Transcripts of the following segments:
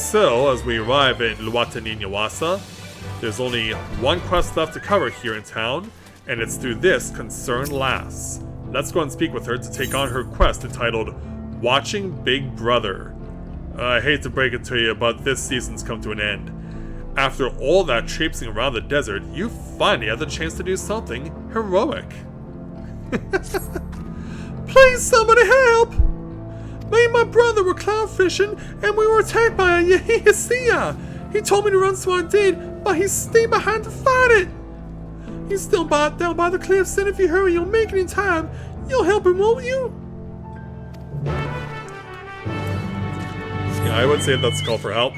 So, as we arrive in Luataninyawasa, there's only one quest left to cover here in town, and it's through this concerned lass. Let's go and speak with her to take on her quest entitled Watching Big Brother. I hate to break it to you, but this season's come to an end. After all that traipsing around the desert, you finally had the chance to do something heroic. Please, somebody help! Me and my brother were clown fishing, and we were attacked by a Yehisia. He told me to run, so I did, but he's staying behind to fight it. He's still down by the cliffs, and if you hurry, you'll make it in time. You'll help him, won't you? Yeah, I would say that's a call for help.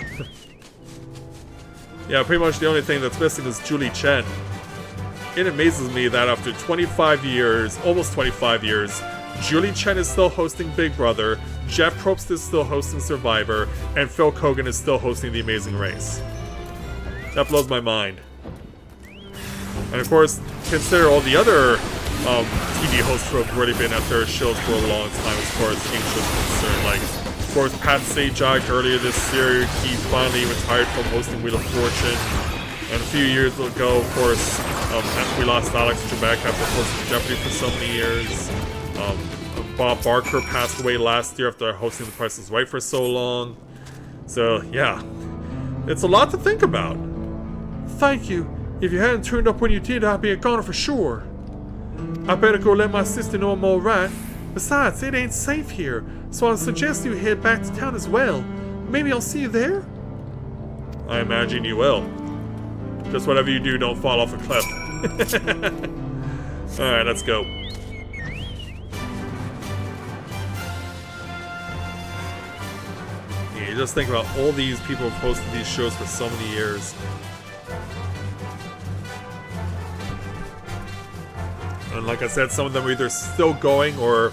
Yeah, pretty much the only thing that's missing is Julie Chen. It amazes me that after 25 years, almost 25 years, Julie Chen is still hosting Big Brother, Jeff Probst is still hosting Survivor, and Phil Kogan is still hosting The Amazing Race. That blows my mind. And of course, consider all the other TV hosts who have already been at their shows for a long time as far as game shows concerned. Like, of course, Pat Sajak earlier this year, he finally retired from hosting Wheel of Fortune. And a few years ago, of course, we lost Alex Trebek after hosting Jeopardy for so many years. Bob Barker passed away last year after hosting The Price is Right for so long. So, yeah. It's a lot to think about. Thank you. If you hadn't turned up when you did, I'd be a goner for sure. I better go let my sister know I'm alright. Besides, it ain't safe here, so I suggest you head back to town as well. Maybe I'll see you there? I imagine you will. Just whatever you do, don't fall off a cliff. Alright, let's go. Yeah, you just think about all these people who've hosted these shows for so many years. And like I said, some of them are either still going or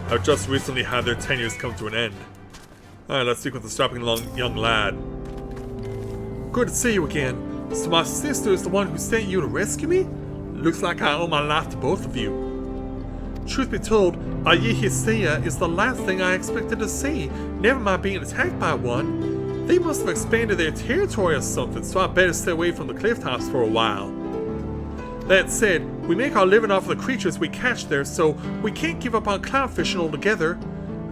have just recently had their tenures come to an end. Alright, let's speak with the strapping young lad. Good to see you again. So my sister is the one who sent you to rescue me? Looks like I owe my life to both of you. Truth be told, a Yehisia is the last thing I expected to see, never mind being attacked by one. They must have expanded their territory or something, so I better stay away from the cliff tops for a while. That said, we make our living off of the creatures we catch there, so we can't give up on clown fishing altogether.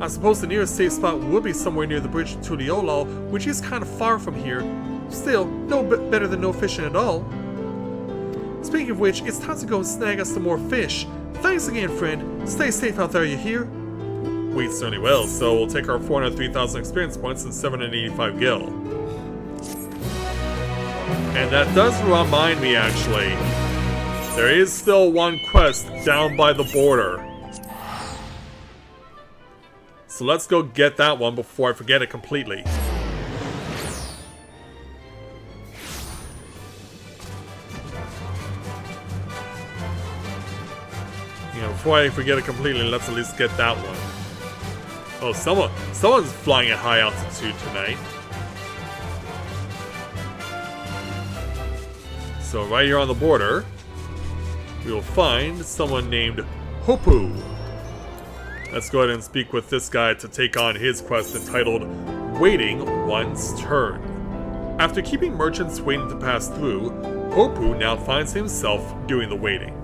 I suppose the nearest safe spot would be somewhere near the bridge to Tuliolal, which is kind of far from here. Still, no better than no fishing at all. Speaking of which, it's time to go and snag us some more fish. Thanks again, friend. Stay safe out there, you hear? We certainly will, so we'll take our 403,000 experience points and 785 gil. And that does remind me, actually. There is still one quest down by the border. So let's go get that one before I forget it completely. You know, before I forget it completely, let's at least get that one. Oh, someone's flying at high altitude tonight. So right here on the border, we will find someone named Hopu. Let's go ahead and speak with this guy to take on his quest entitled Waiting One's Turn. After keeping merchants waiting to pass through, Hopu now finds himself doing the waiting.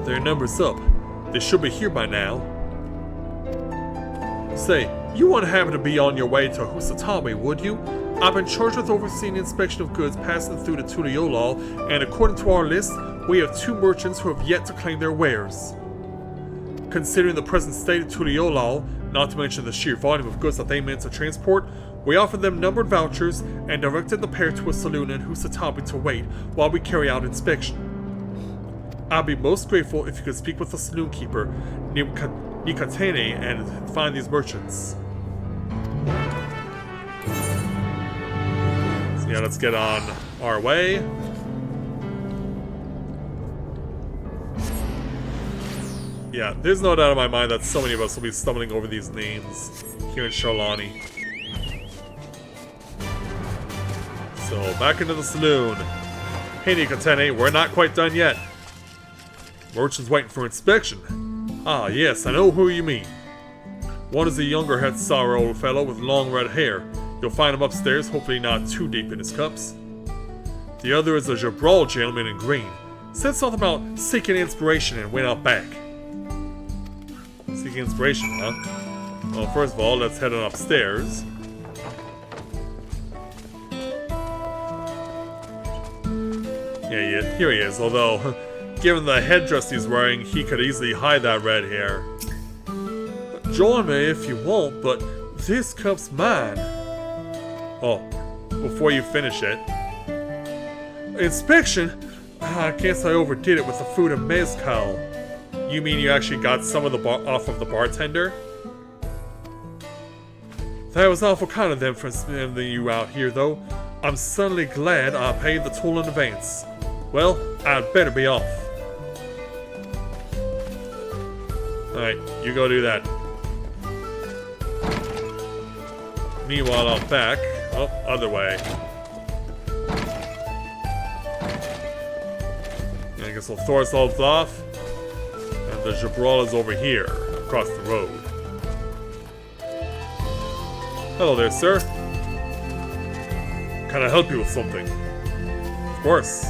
Their number's up. They should be here by now. Say, you wouldn't happen to be on your way to Husatame, would you? I've been charged with overseeing the inspection of goods passing through the Tuliolal, and according to our list, we have 2 merchants who have yet to claim their wares. Considering the present state of Tuliolal, not to mention the sheer volume of goods that they meant to transport, we offered them numbered vouchers and directed the pair to a saloon in Husatame to wait while we carry out inspection. I'd be most grateful if you could speak with the saloon keeper, Nikatene, and find these merchants. So yeah, let's get on our way. Yeah, there's no doubt in my mind that so many of us will be stumbling over these names here in Charlani. So, back into the saloon. Hey Nikatene, we're not quite done yet. Merchant's waiting for inspection. Ah, yes, I know who you mean. One is a younger Hetzara old fellow with long red hair. You'll find him upstairs, hopefully not too deep in his cups. The other is a Jabral gentleman in green. Said something about seeking inspiration and went out back. Seeking inspiration, huh? Well, first of all, let's head on upstairs. Yeah, here he is, although, given the headdress he's wearing, he could easily hide that red hair. Join me if you want, but this cup's mine. Oh, before you finish it. Inspection? I guess I overdid it with the food and mezcal. You mean you actually got some of the off of the bartender? That was awful kind of them for sending you out here, though. I'm suddenly glad I paid the toll in advance. Well, I'd better be off. Alright, you go do that. Meanwhile, I'm back. Oh, other way. I guess we'll throw ourselves off. And the Jabral is over here, across the road. Hello there, sir. Can I help you with something? Of course.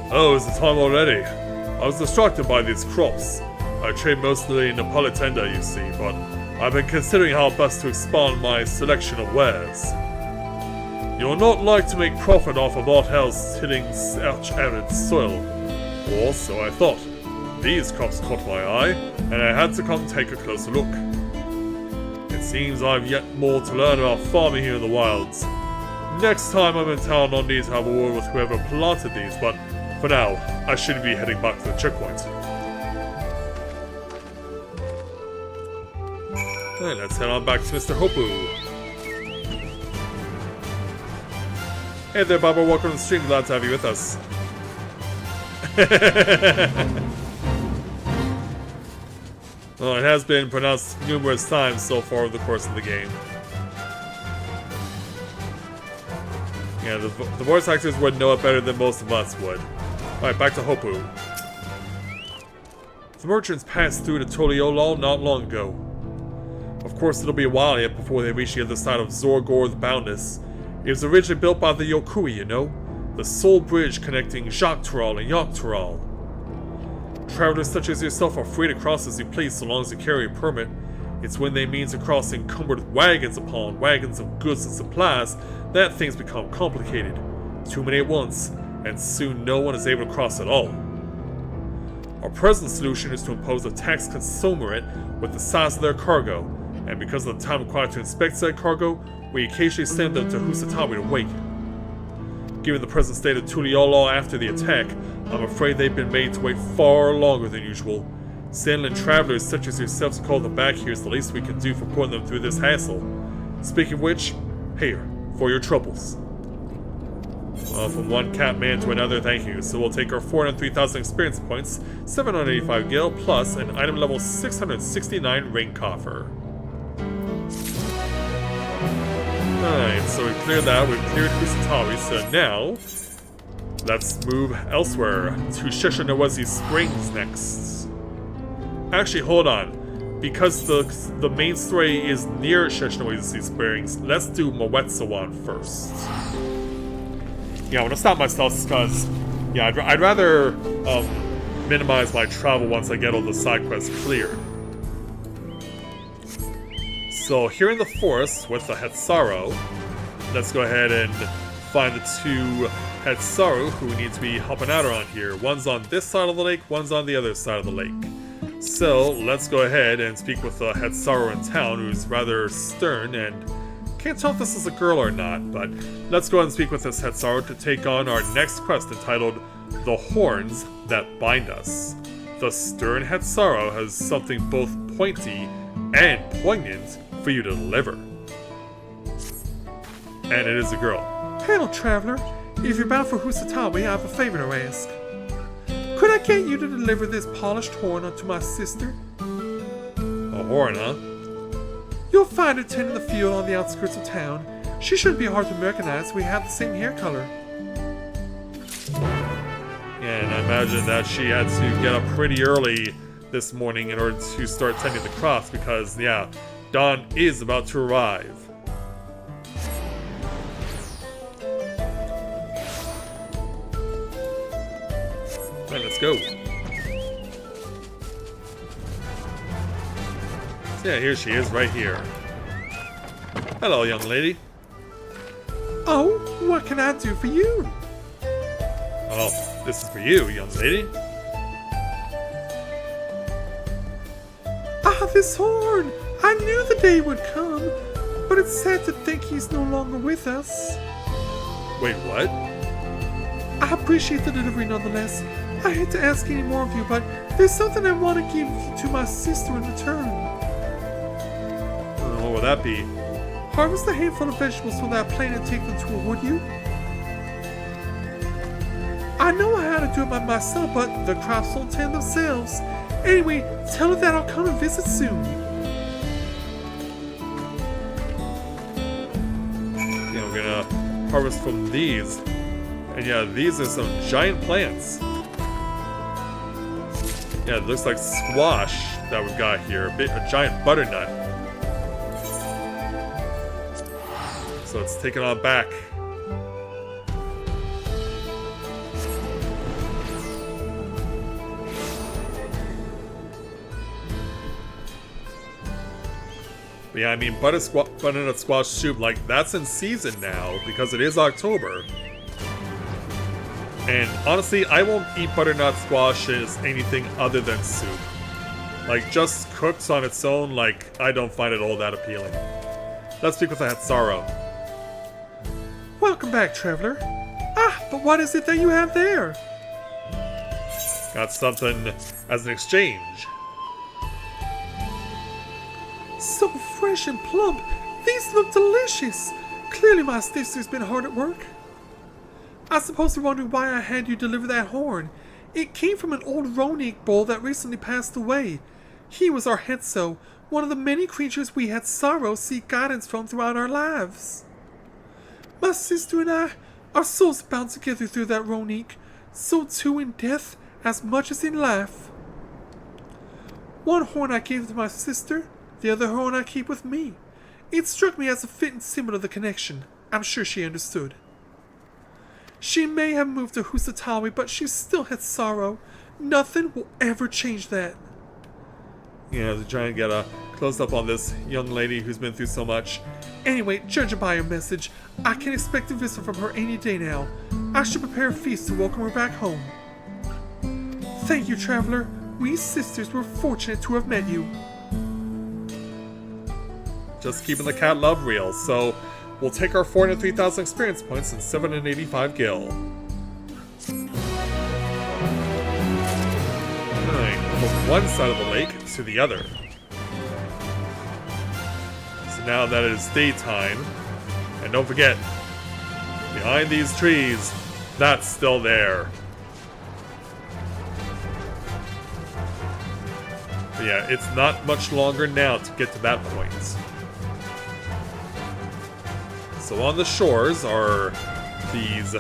Oh, is it time already? I was distracted by these crops. I trade mostly in Napolitenda, you see, but I've been considering how best to expand my selection of wares. You'll not like to make profit off of what else hitting such arid soil. Or so I thought. These crops caught my eye, and I had to come take a closer look. It seems I've yet more to learn about farming here in the wilds. Next time I'm in town, I'll need to have a word with whoever planted these, but for now, I should be heading back to the checkpoint. Alright, let's head on back to Mr. Hopu. Hey there, Baba, welcome to the stream, glad to have you with us. Well, it has been pronounced numerous times so far over the course of the game. Yeah, the voice actors would know it better than most of us would. Alright, back to Hopu. The merchants passed through the Toliolol not long ago. Of course, it'll be a while yet before they reach the other side of Zorgor the Boundless. It was originally built by the Yokui, you know? The sole bridge connecting Jactural and Yoctural. Travelers such as yourself are free to cross as you please so long as you carry a permit. It's when they mean to cross encumbered wagons upon wagons of goods and supplies that things become complicated. Too many at once, and soon no one is able to cross at all. Our present solution is to impose a tax consumerate with the size of their cargo, and because of the time required to inspect said cargo, we occasionally send them to Husatawi to wait. Given the present state of Tuliolo after the attack, I'm afraid they've been made to wait far longer than usual. Sandland travelers such as yourselves to call them back here is the least we can do for putting them through this hassle. Speaking of which, here, for your troubles. From one cat man to another, thank you. So we'll take our 403,000 experience points, 785 gil, plus an item level 669 ring coffer. Alright, so we cleared that, we've cleared Kusatawi, so now let's move elsewhere to Sheshinawezi Springs next. Actually, hold on. Because the main story is near Sheshinawezi Springs, let's do Mawetsawan first. Yeah, I'm gonna stop myself because, yeah, I'd rather minimize my travel once I get all the side quests cleared. So here in the forest with the Hetsaru, let's go ahead and find the two Hetsaru who need to be helping out around here. One's on this side of the lake, one's on the other side of the lake. So let's go ahead and speak with the Hetsaru in town, who's rather stern and can't tell if this is a girl or not, but let's go ahead and speak with this Hetsaru to take on our next quest entitled The Horns That Bind Us. The stern Hetsaru has something both pointy and poignant for you to deliver. And it is a girl. Hail, traveler. If you're bound for Husatawi, I have a favor to ask. Could I get you to deliver this polished horn unto my sister? A horn, huh? You'll find her tending the field on the outskirts of town. She shouldn't be hard to recognize. We have the same hair color. And I imagine that she had to get up pretty early this morning in order to start tending the crops because, yeah, dawn is about to arrive. Alright, let's go. So yeah, here she is, right here. Hello, young lady. Oh, what can I do for you? Oh, this is for you, young lady. Ah, this horn! I knew the day would come, but it's sad to think he's no longer with us. Wait, what? I appreciate the delivery nonetheless. I hate to ask any more of you, but there's something I want to give to my sister in return. What will that be? Harvest a handful of vegetables from that plane and take them to her, would you? I know I had to do it by myself, but the crops don't tend themselves. Anyway, tell her that I'll come and visit soon. Yeah, we're gonna harvest from these. And yeah, these are some giant plants. Yeah, it looks like squash that we've got here. A giant butternut. So let's take it on back. But yeah, I mean, butternut squash soup, like, that's in season now because it is October. And honestly, I won't eat butternut squash as anything other than soup. Like, just cooked on its own, like, I don't find it all that appealing. That's because I had sorrow. Welcome back, traveler. Ah, but what is it that you have there? Got something as an exchange. So fresh and plump. These look delicious. Clearly my sister's been hard at work. I suppose you're wondering why I had you deliver that horn. It came from an old Ronique bull that recently passed away. He was our Hetso, one of the many creatures we had sorrow seek guidance from throughout our lives. My sister and I, our souls bound together through that Ronique, so too in death as much as in life. One horn I gave to my sister, the other horn I keep with me. It struck me as a fitting symbol of the connection. I'm sure she understood. She may have moved to Husatawi, but she still had sorrow. Nothing will ever change that. Yeah, to try and get a close-up on this young lady who's been through so much. Anyway, judging by her message, I can expect a visit from her any day now. I should prepare a feast to welcome her back home. Thank you, traveler. We sisters were fortunate to have met you. Just keeping the cat love real, so we'll take our 403,000 experience points and 785 gil. Alright, from one side of the lake to the other. So now that it is daytime, and don't forget, behind these trees, that's still there. But yeah, it's not much longer now to get to that point. So on the shores are these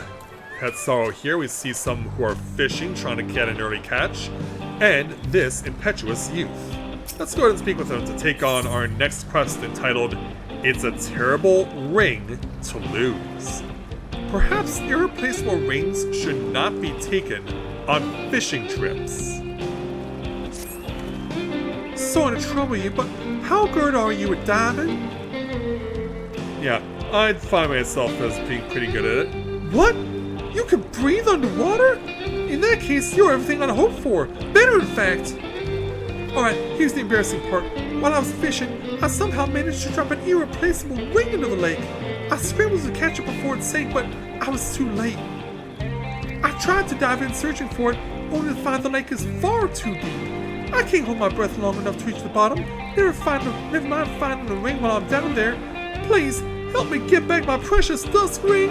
Hetso here. We see some who are fishing, trying to get an early catch, and this impetuous youth. Let's go ahead and speak with them to take on our next quest entitled, It's a Terrible Ring to Lose. Perhaps irreplaceable rings should not be taken on fishing trips. Sorry to trouble you, but how good are you at diving? Yeah, I'd find myself as being pretty good at it. What? You can breathe underwater? In that case, you're everything I'd hoped for. Better, in fact. Alright, here's the embarrassing part. While I was fishing, I somehow managed to drop an irreplaceable ring into the lake. I scrambled to catch it before it sank, but I was too late. I tried to dive in searching for it, only to find the lake is far too deep. I can't hold my breath long enough to reach the bottom. Never mind finding the ring while I'm down there. Please, help me get back my precious dusk ring!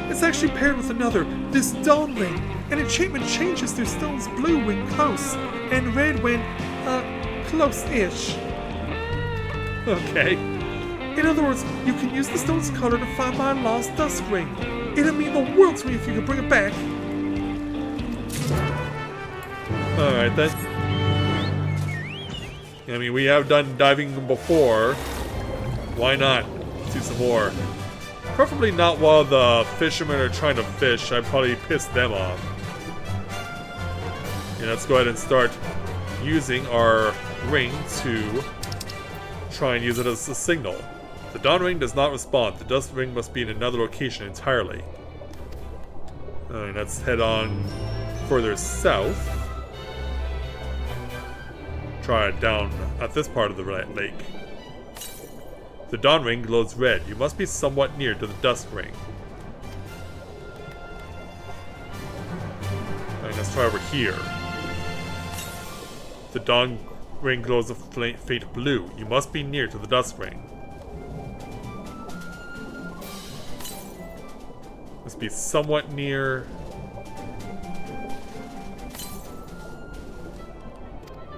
It's actually paired with another, this dawn ring. An enchantment changes their stones blue when close, and red when, close-ish. Okay. In other words, you can use the stone's color to find my lost dusk ring. It'll mean the world to me if you can bring it back. Alright then. I mean, we have done diving before. Why not? Let's do some more. Preferably not while the fishermen are trying to fish. I'd probably piss them off. And let's go ahead and start using our ring to try and use it as a signal. The dawn ring does not respond. The dusk ring must be in another location entirely. Alright, let's head on further south. Try it down at this part of the lake. The dawn ring glows red. You must be somewhat near to the dusk ring. Alright, let's try over here. The dawn ring glows a faint blue. You must be near to the dusk ring. Must be somewhat near.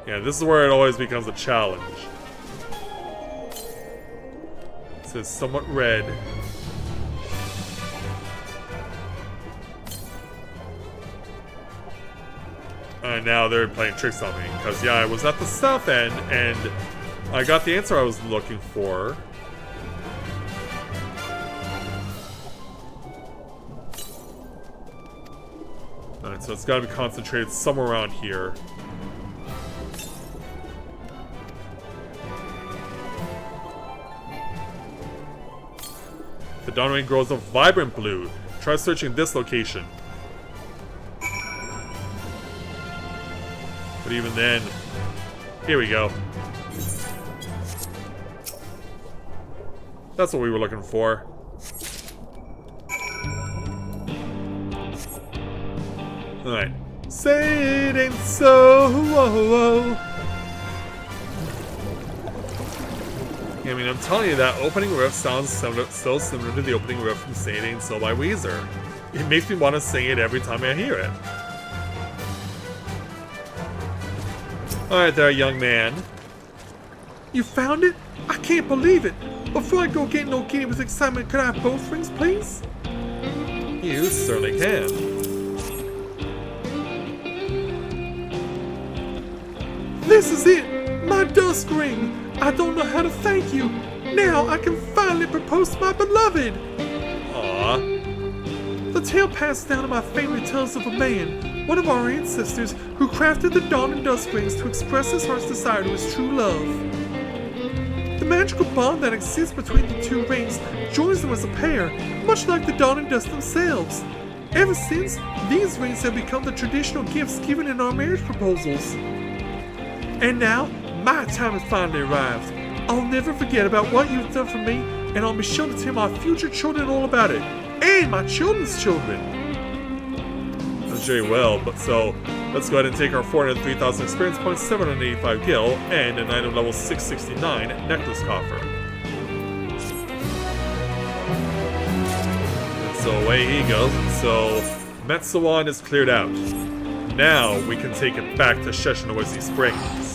Yeah, this is where it always becomes a challenge. It says somewhat red. And now they're playing tricks on me. Because, yeah, I was at the south end and I got the answer I was looking for. Alright, so it's got to be concentrated somewhere around here. The dawn ring grows a vibrant blue. Try searching this location. But even then, here we go. That's what we were looking for. Alright. Say it ain't so. I mean, I'm telling you, that opening riff sounds so similar to the opening riff from Say It Ain't So by Weezer. It makes me want to sing it every time I hear it. Alright there, young man. You found it? I can't believe it. Before I go get no giddy with excitement, could I have both rings, please? You certainly can. This is it! My dusk ring! I don't know how to thank you! Now I can finally propose to my beloved! Aww. The tale passed down in my family tells of a man, one of our ancestors, who crafted the dawn and dusk rings to express his heart's desire to his true love. The magical bond that exists between the two rings joins them as a pair, much like the dawn and dusk themselves. Ever since, these rings have become the traditional gifts given in our marriage proposals. And now, my time has finally arrived. I'll never forget about what you've done for me, and I'll be sure to tell my future children all about it. And my children's children. That's very well, but so, let's go ahead and take our 403,000 experience points, 785 gil, and an item level 669 necklace coffer. And so away he goes, so Metsuwan is cleared out. Now we can take it back to Sheshinowezi Springs.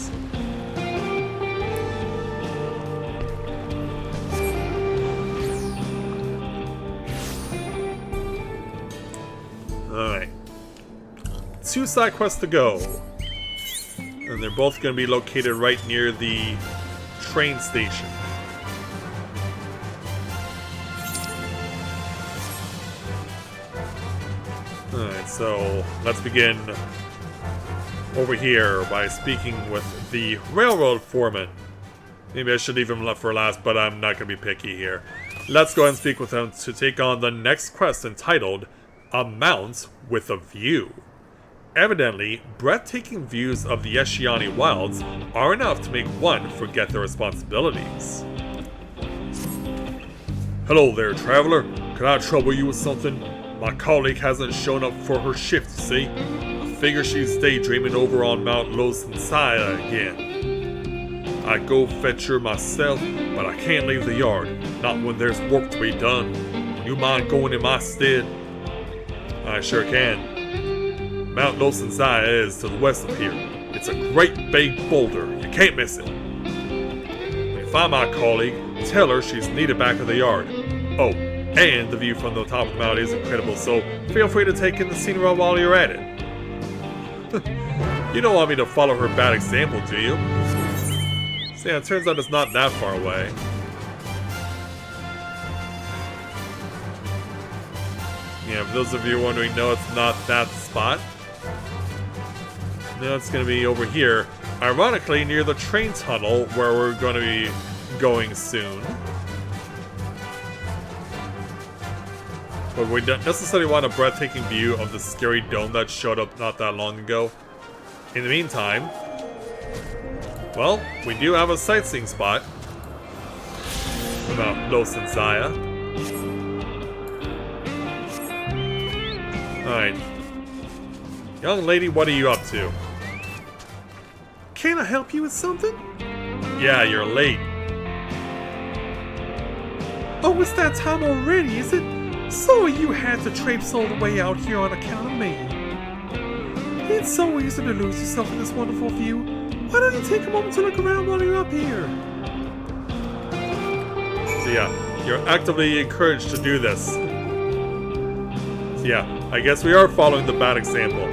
Alright. 2 side quests to go. And they're both going to be located right near the train station. Alright, so let's begin over here by speaking with the railroad foreman. Maybe I should leave him left for last, but I'm not going to be picky here. Let's go ahead and speak with him to take on the next quest entitled A Mount with a View. Evidently, breathtaking views of the Eshiani wilds are enough to make one forget their responsibilities. Hello there, traveler. Can I trouble you with something? My colleague hasn't shown up for her shift, you see? I figure she's daydreaming over on Mount Los Saya again. I'd go fetch her myself, but I can't leave the yard, not when there's work to be done. You mind going in my stead? I sure can. Mount Los Saya is to the west of here. It's a great big boulder. You can't miss it. When you find my colleague, tell her she's needed back of the yard. Oh, and the view from the top of the mountain is incredible, so feel free to take in the scenery while you're at it. You don't want me to follow her bad example, do you? So yeah, it turns out it's not that far away. Yeah, for those of you wondering, no, it's not that spot. No, it's going to be over here. Ironically, near the train tunnel, where we're going to be going soon. But we don't necessarily want a breathtaking view of the scary dome that showed up not that long ago. In the meantime, well, we do have a sightseeing spot about Los and Zaya. Alright. Young lady, what are you up to? Can I help you with something? Yeah, you're late. Oh, it's that time already, is it? So you had to traipse all the way out here on account of me. It's so easy to lose yourself in this wonderful view. Why don't you take a moment to look around while you're up here? So yeah, you're actively encouraged to do this. So yeah, I guess we are following the bad example.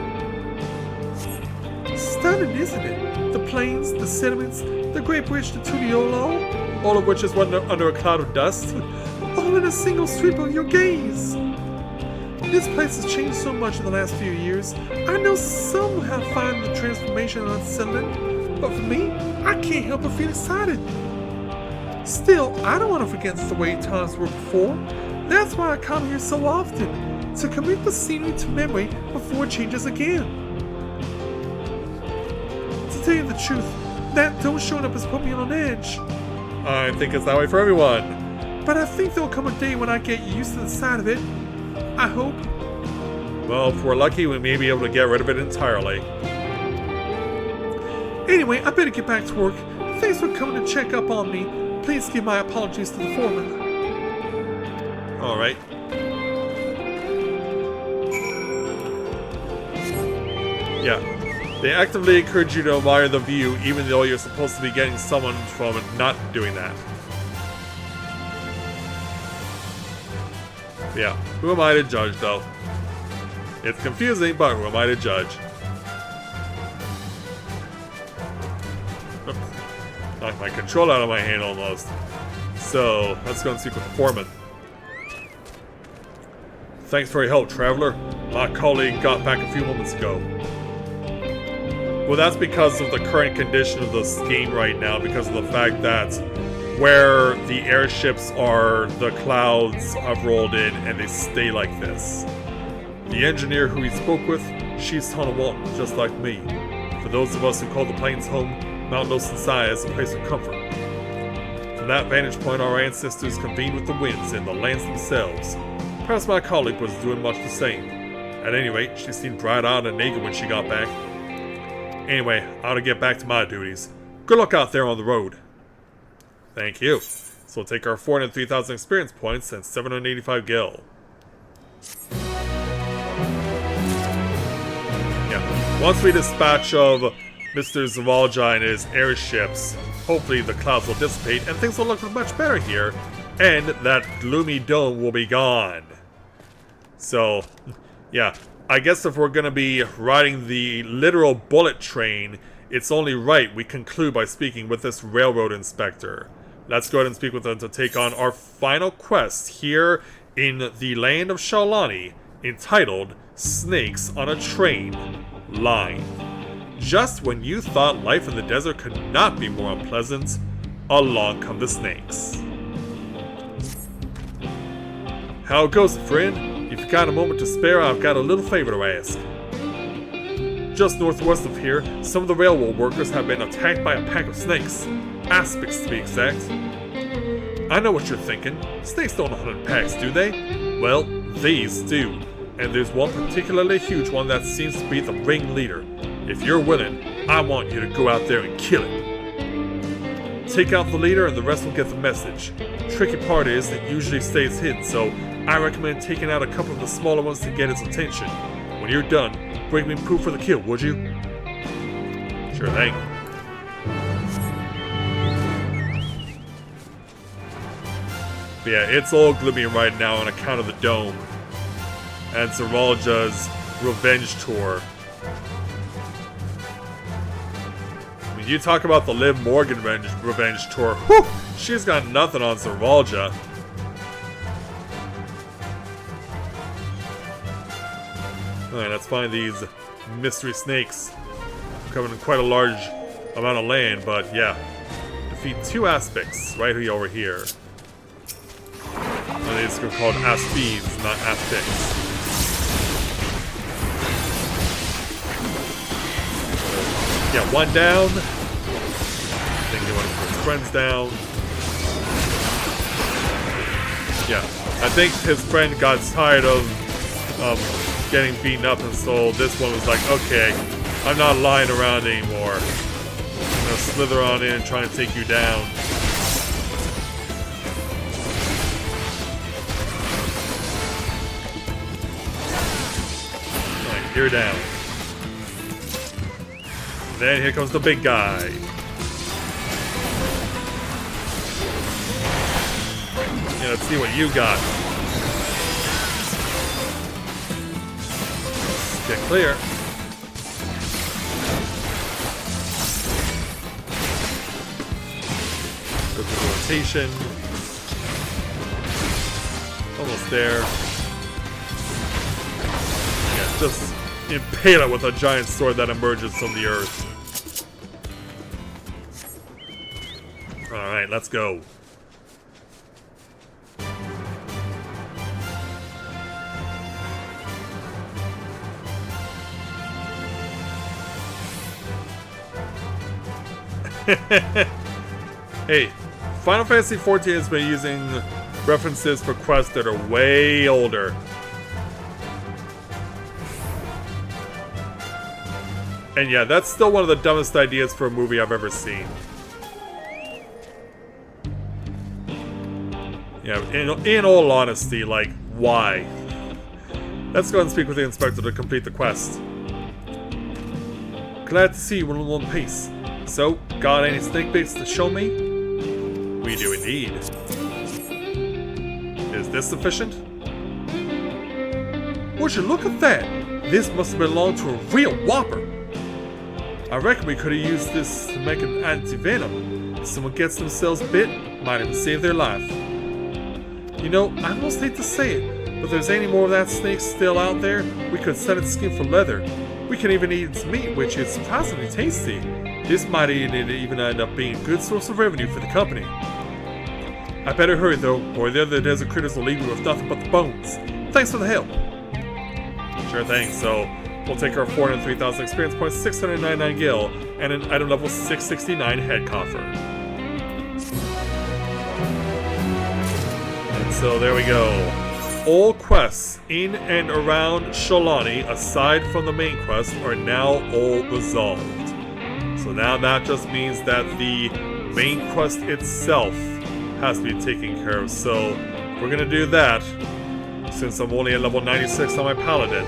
Stunning, isn't it? The plains, the sediments, the Great Bridge to Tudiolo, All of which is under a cloud of dust. all in a single sweep of your gaze. This place has changed so much in the last few years. I know some have found the transformation unsettling, but for me, I can't help but feel excited. Still, I don't want to forget the way times were before. That's why I come here so often, to commit the scenery to memory before it changes again. To tell you the truth, that dome showing up has put me on edge. I think it's that way for everyone. But I think there'll come a day when I get used to the sight of it. I hope. Well, if we're lucky, we may be able to get rid of it entirely. Anyway, I better get back to work. Thanks for coming to check up on me. Please give my apologies to the foreman. Alright. Yeah. They actively encourage you to admire the view, even though you're supposed to be getting someone from not doing that. Yeah, who am I to judge, though? It's confusing, but who am I to judge? Knocked my control out of my hand almost. So, let's go and speak with the foreman. Thanks for your help, traveler. My colleague got back a few moments ago. Well, that's because of the current condition of the scheme right now, because of the fact that where the airships are, the clouds have rolled in and they stay like this. The engineer who he spoke with, she's Tunnel 1, just like me. For those of us who call the plains home, Mount Los Zaya is a place of comfort. From that vantage point, our ancestors convened with the winds and the lands themselves. Perhaps my colleague was doing much the same. At any rate, she seemed bright-eyed and naked when she got back. Anyway, I ought to get back to my duties. Good luck out there on the road. Thank you. So we'll take our 403,000 experience points and 785 gil. Yeah. Once we dispatch of Mr. Zavalja and his airships, hopefully the clouds will dissipate and things will look much better here, and that gloomy dome will be gone. So, yeah. I guess if we're going to be riding the literal bullet train, it's only right we conclude by speaking with this railroad inspector. Let's go ahead and speak with them to take on our final quest here in the land of Shaolani, entitled Snakes on a Train Line. Just when you thought life in the desert could not be more unpleasant, along come the snakes. How goes it, friend? If you've got a moment to spare, I've got a little favor to ask. Just northwest of here, some of the railroad workers have been attacked by a pack of snakes. Aspics, to be exact. I know what you're thinking. Snakes don't hunt in packs, do they? Well, these do. And there's one particularly huge one that seems to be the ringleader. If you're willing, I want you to go out there and kill it. Take out the leader and the rest will get the message. Tricky part is it usually stays hidden, so I recommend taking out a couple of the smaller ones to get its attention. When you're done, bring me proof for the kill, would you? Sure thing. But yeah, it's all gloomy right now on account of the dome. And Zavalja's revenge tour. I mean, you talk about the Liv Morgan revenge tour. Whew, she's got nothing on Servalja. Alright, let's find these mystery snakes. Covering quite a large amount of land, but yeah. Defeat 2 aspects right over here. And these are called aspids, not aspects. Yeah, 1 down. I think he wanted to put his friends down. Yeah, I think his friend got tired of getting beaten up, and so this one was like, okay, I'm not lying around anymore. I'm gonna slither on in and try and take you down. Alright, you're down. And then here comes the big guy. Yeah, let's see what you got. Get clear. Go through the rotation. Almost there. Yeah, just impale it with a giant sword that emerges from the earth. Alright, let's go. Hey, Final Fantasy XIV has been using references for quests that are way older. And yeah, that's still one of the dumbest ideas for a movie I've ever seen. Yeah, in all honesty, like, why? Let's go and speak with the inspector to complete the quest. Glad to see you in one piece. So, got any snake baits to show me? We do indeed. Is this sufficient? Would you look at that? This must have belonged to a real whopper. I reckon we could have used this to make an anti-venom. If someone gets themselves bit, might even save their life. You know, I almost hate to say it, but if there's any more of that snake still out there, we could sell its skin for leather. We can even eat its meat, which is surprisingly tasty. This might even end up being a good source of revenue for the company. I better hurry though, or the other desert critters will leave me with nothing but the bones. Thanks for the help. Sure thing, so we'll take our 403,000 experience points, 699 gil, and an item level 669 head coffer. And so there we go. All quests in and around Sholani, aside from the main quest, are now all resolved. So now that just means that the main quest itself has to be taken care of. So we're gonna do that. Since I'm only at level 96 on my paladin,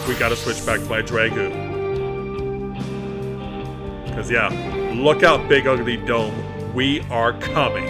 we gotta switch back to my dragoon. Cause yeah, look out, big ugly dome. We are coming.